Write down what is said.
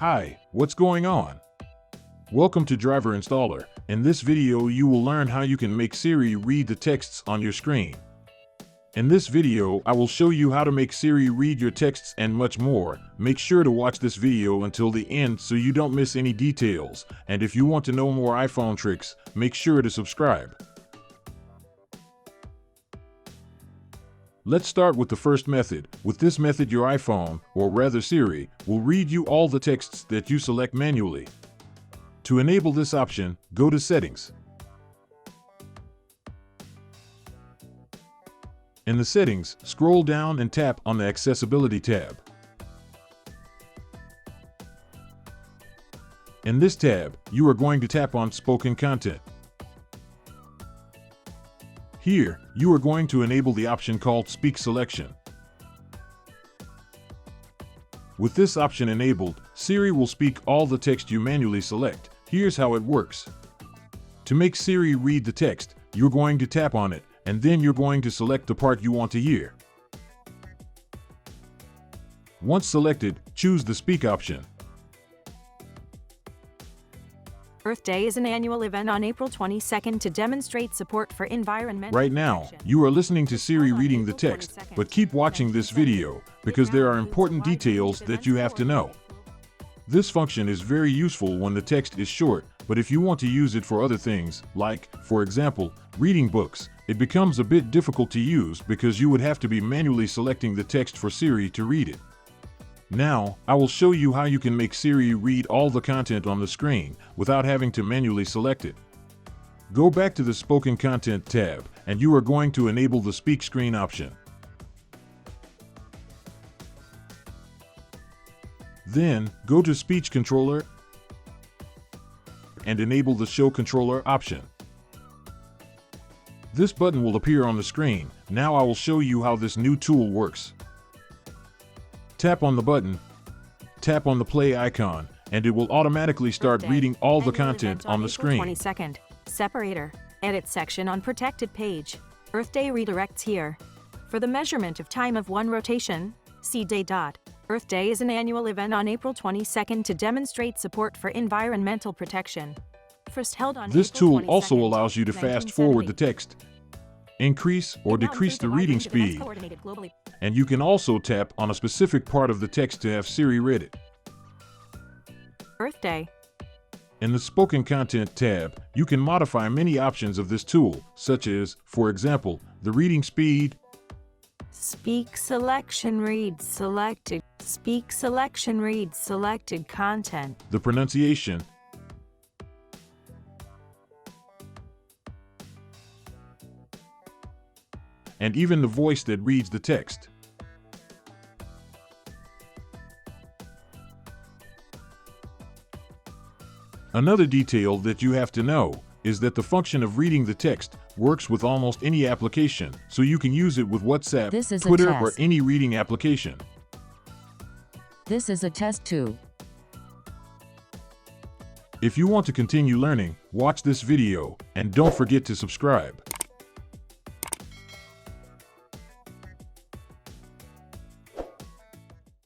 Hi, what's going on? Welcome to Driver Installer. In this video you will learn how you can make Siri read the texts on your screen. In this video I will show you how to make Siri read your texts and much more. Make sure to watch this video until the end so you don't miss any details, and if you want to know more iPhone tricks, make sure to subscribe. Let's start with the first method. With this method your iPhone, or rather Siri, will read you all the texts that you select manually. To enable this option, go to Settings. In the Settings, scroll down and tap on the Accessibility tab. In this tab, you are going to tap on Spoken Content. Here, you are going to enable the option called Speak Selection. With this option enabled, Siri will speak all the text you manually select. Here's how it works. To make Siri read the text, you're going to tap on it, and then you're going to select the part you want to hear. Once selected, choose the Speak option. Earth Day is an annual event on April 22nd to demonstrate support for environmental Right now, you are listening to Siri reading the text, but keep watching this video, because there are important details that you have to know. This function is very useful when the text is short, but if you want to use it for other things, like, for example, reading books, it becomes a bit difficult to use because you would have to be manually selecting the text for Siri to read it. Now, I will show you how you can make Siri read all the content on the screen without having to manually select it. Go back to the Spoken Content tab, and you are going to enable the Speak Screen option. Then, go to Speech Controller and enable the Show Controller option. This button will appear on the screen. Now I will show you how this new tool works. Tap on the button, tap on the play icon, and it will automatically start reading all the content on the screen. 22nd. Separator. Edit section on protected page. Earth Day redirects here. For the measurement of time of one rotation, see day. Earth Day is an annual event on April 22nd to demonstrate support for environmental protection. First held on This April tool also 22nd, allows you to fast forward the text, increase or decrease the reading speed, and you can also tap on a specific part of the text to have Siri read it. Earth Day. In the Spoken Content tab, you can modify many options of this tool, such as, for example, the reading speed, Speak selection reads selected. Speak selection reads selected content. the pronunciation, and even the voice that reads the text. Another detail that you have to know is that the function of reading the text works with almost any application, so you can use it with WhatsApp, Twitter, or any reading application. This is a test too. If you want to continue learning, watch this video, and don't forget to subscribe.